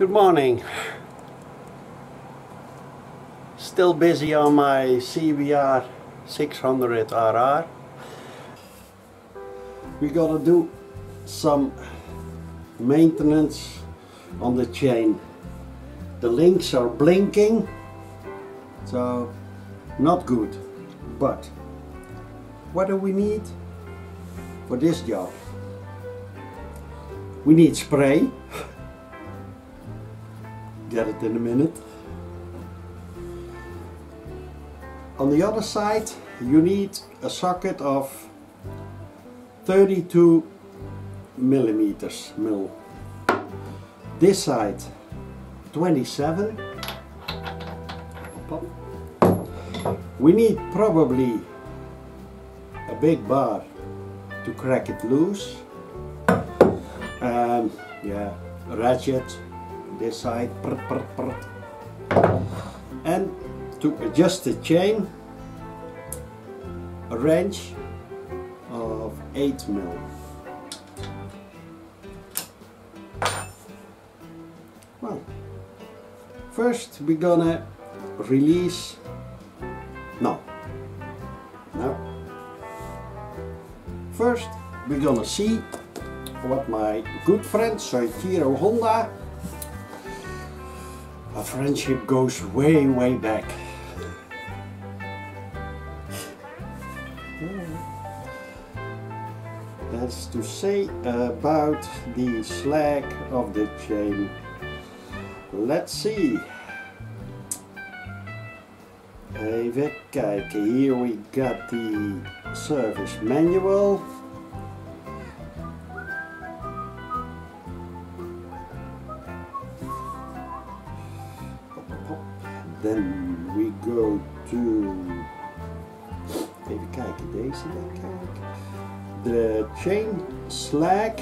Good morning. Still busy on my CBR600RR. We gotta do some maintenance on the chain. The links are blinking, so not good. But what do we need for this job? We need spray. Get it in a minute. On the other side you need a socket of 32 millimeters mil. This side 27. We need probably a big bar to crack it loose. Yeah, a ratchet. This side, and to adjust the chain, a wrench of 8 mil. Well, first we're gonna release. No. First we're gonna see what my good friend Honda. Our friendship goes way back. That's to say about the slack of the chain. Let's see. Even kijken. Here we got the service manual. Then we go to, even kijken, deze denk ik. The chain slack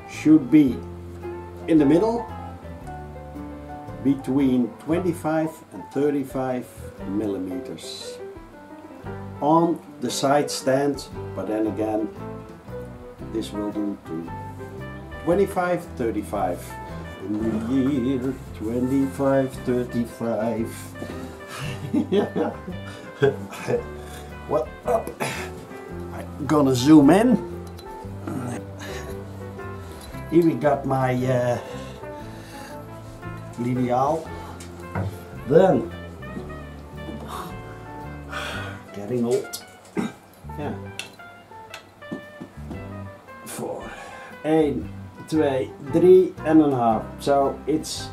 should be in the middle, between 25 and 35 millimeters on the side stand, but then again this will do too. 25, 35. In the year 2535. What up? I'm gonna zoom in. Here we got my lineal. Then getting old. Yeah. 4, 1, 2, 3 and a half. So it's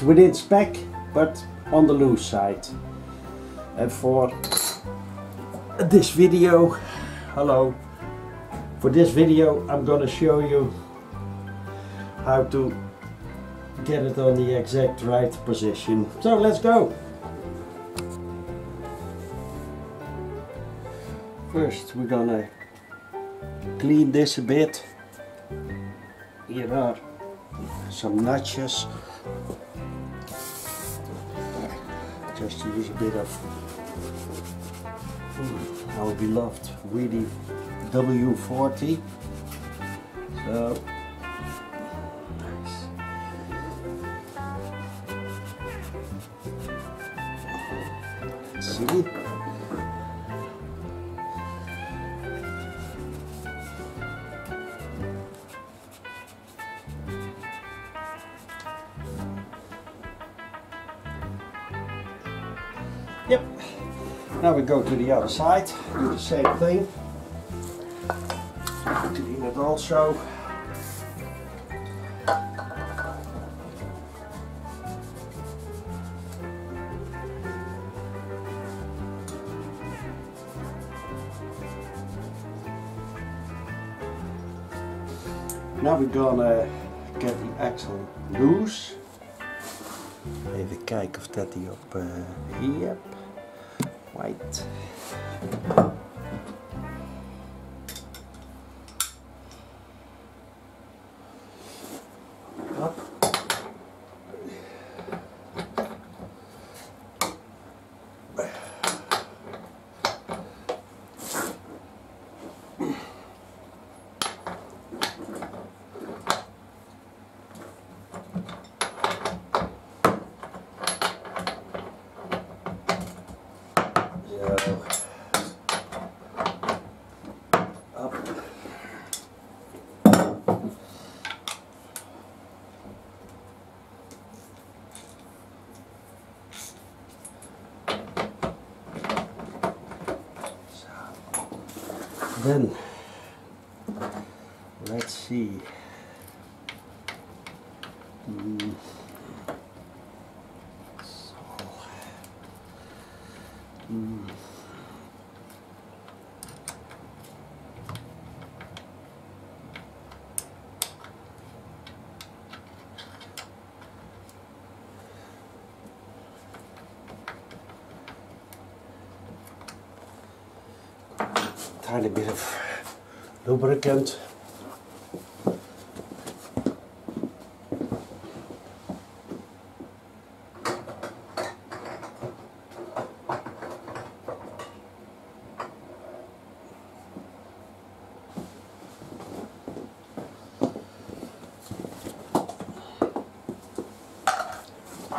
within spec, but on the loose side. And for this video, hello. For this video, I'm gonna show you how to get it on the exact right position. So let's go. First, we're gonna clean this a bit. Here are some notches. Just use a bit of our beloved really W40. So nice. Let's see. Yep. Now we go to the other side, do the same thing. Clean it also. Now we're gonna get the axle loose. Even kijken of dat die op hier heb. White. Up. Then let's see. Tiny bit of lubricant.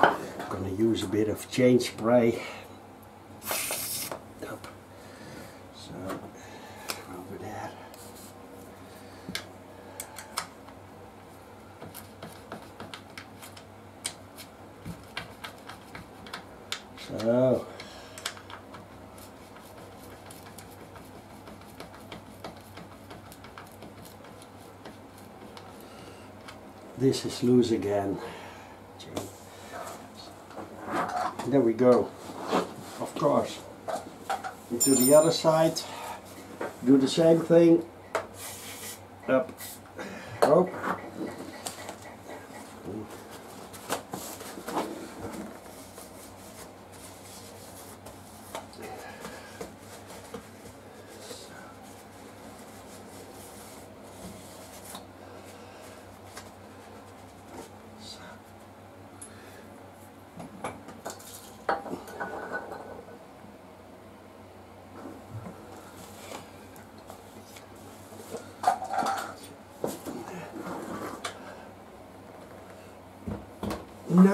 I'm going to use a bit of change spray. Up. So over there. So this is loose again. There we go. Of course. Into the other side. Do the same thing. Up. Oh.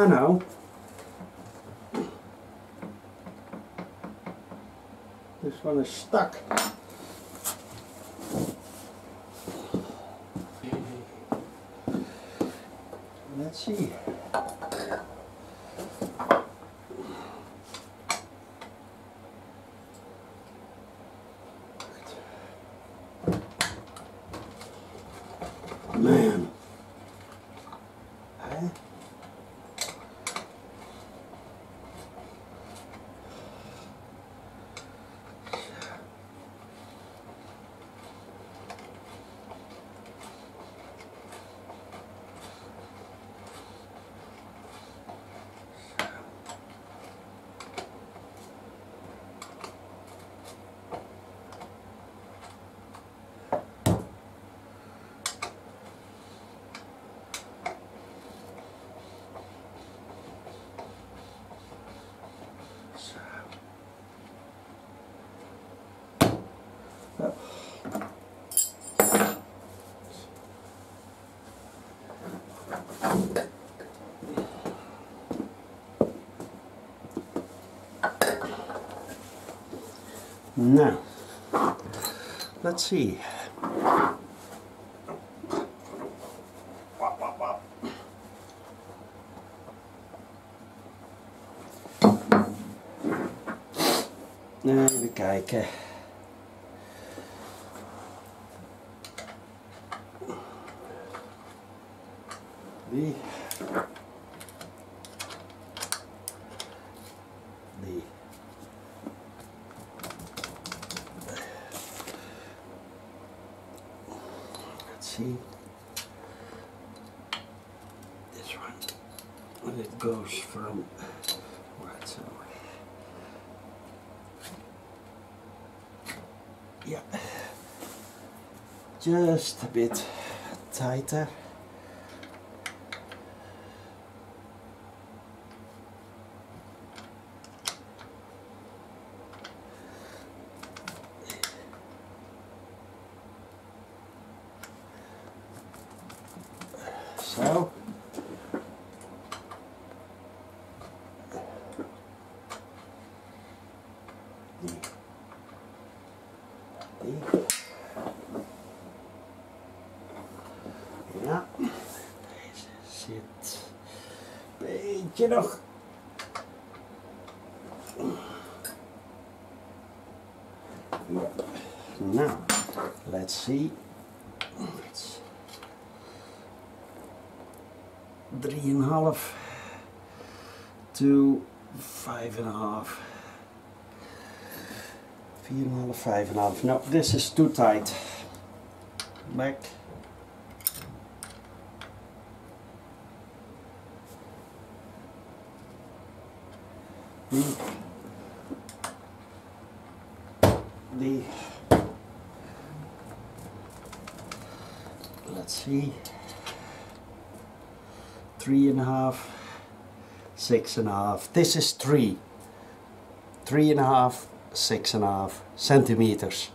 No. This one is stuck. Let's see. Man. Now, let's see. Even kijken. Die. Let's see. This one. And it goes from right so. Yeah. Just a bit tighter. So. Ja, deze zit een beetje nog. Ja. Nou, see. It's 3.5 to 5.5. 4.5, 5.5. No, this is too tight. Back. The let's see, 3.5, 6.5. This is 3.5, 6.5 centimeters.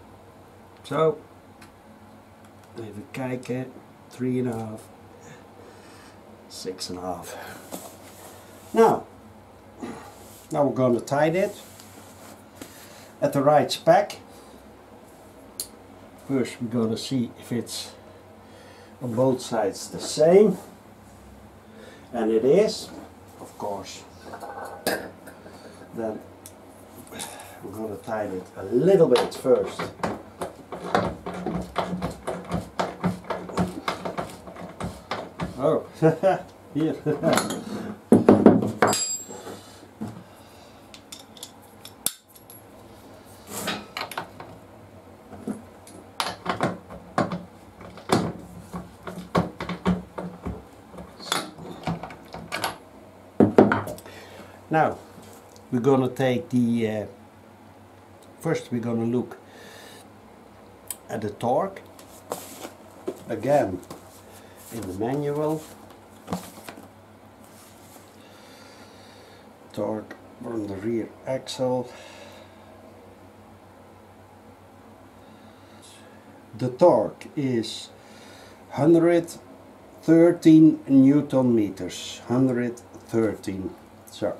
Zo, even kijken, 3.5, 6.5. Now we're going to tie it at the right spec. First we're going to see if it's on both sides the same, and it is, of course. Then we're going to tie it a little bit first. Oh, here. Now we're going to take the first we're going to look at the torque again in the manual. Torque from the rear axle. The torque is 113 Newton meters. 113. So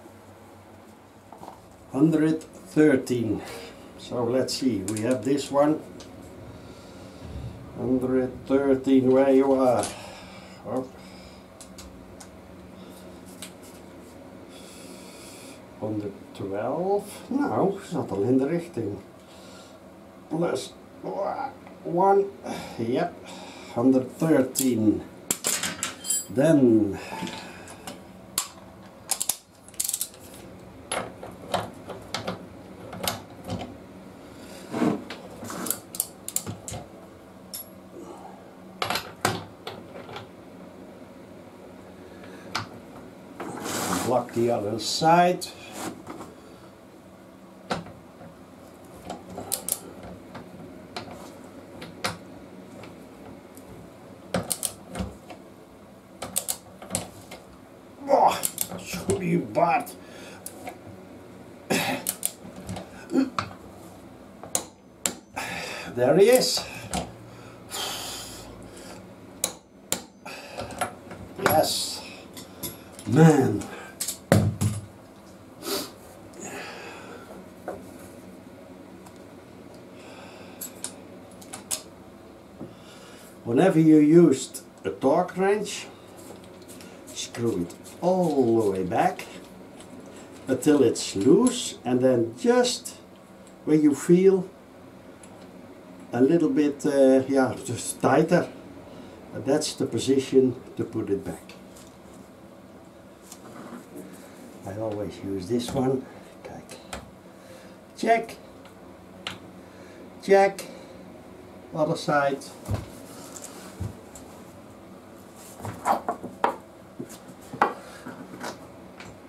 113. So let's see, we have this one. 113, where you are. Oh. 112. Nou, zat al in de richting. Plus 1. Yep. 113. Then block the other side. Oh, sorry, Bart. There he is. Yes, man. Whenever you used a torque wrench, screw it all the way back until it's loose, and then just when you feel a little bit, yeah, just tighter, that's the position to put it back. I always use this one. Kijk. Check, check, other side.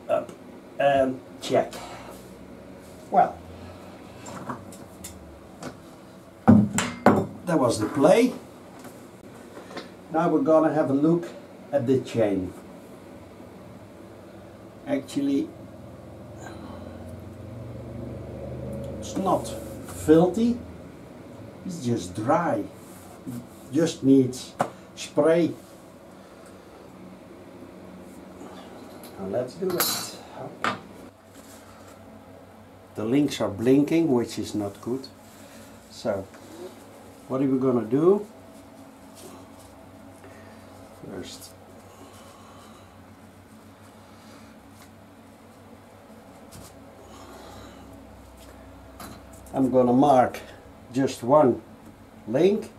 Up and check. Well, that was the play. Now we're gonna have a look at the chain. Actually, it's not filthy, it's just dry. It just needs spray. Now let's do it. Okay. The links are blinking, which is not good. So, what are we gonna do? First, I'm gonna mark just one link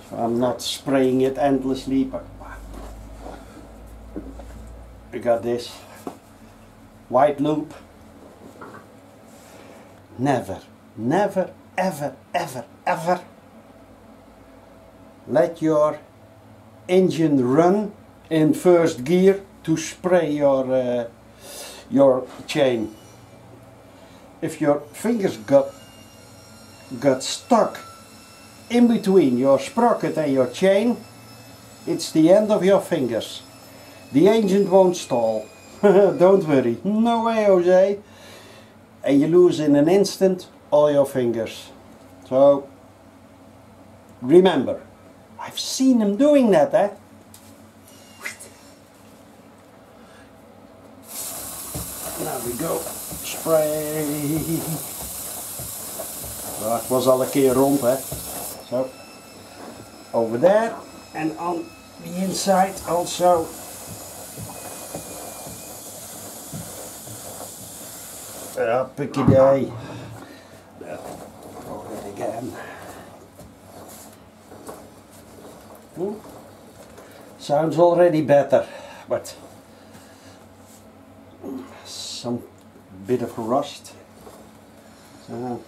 So I'm not spraying it endlessly, but we got this white lube. Never, never, ever, ever, ever let your engine run in first gear to spray your chain. If your fingers got stuck in between your sprocket and your chain, it's the end of your fingers. The engine won't stall. Don't worry. No way, Jose. And you lose in an instant all your fingers. So remember, I've seen them doing that, eh? There we go. Spray. Dat was al een keer rond, hè. So over there and on the inside also. Hoppakee. Hold it again. Sounds already better, but some bit of rust. So,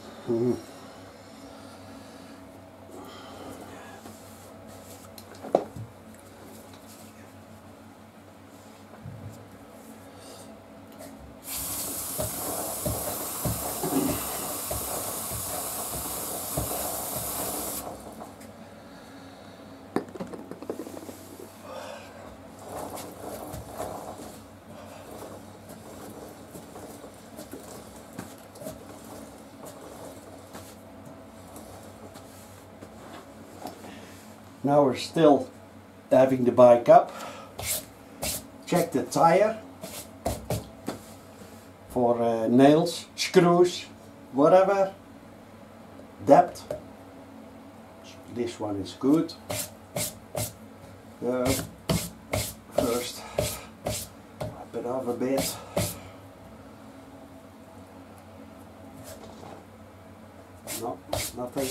now we're still having the bike up. Check the tire for nails, screws, whatever. Depth. This one is good. First, wipe it off a bit. No, nothing.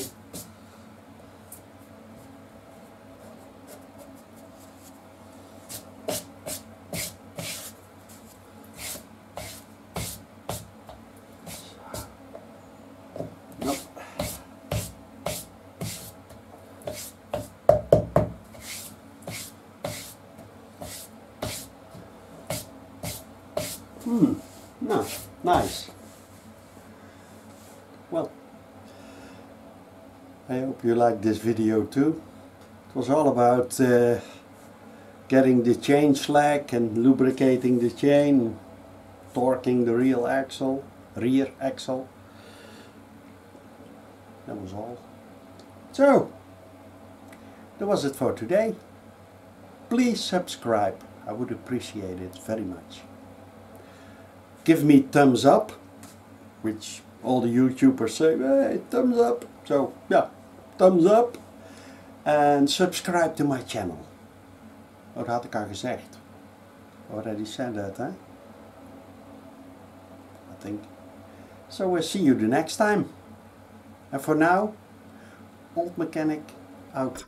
No, nice. Well, I hope you liked this video too. It was all about getting the chain slack and lubricating the chain, torquing the rear axle. That was all. So, that was it for today. Please subscribe. I would appreciate it very much. Give me thumbs up, which all the YouTubers say, hey, thumbs up. So yeah, thumbs up. And subscribe to my channel. Dat had ik al gezegd. Already said that, huh? I think. So we'll see you the next time. And for now, Old Mechanic out.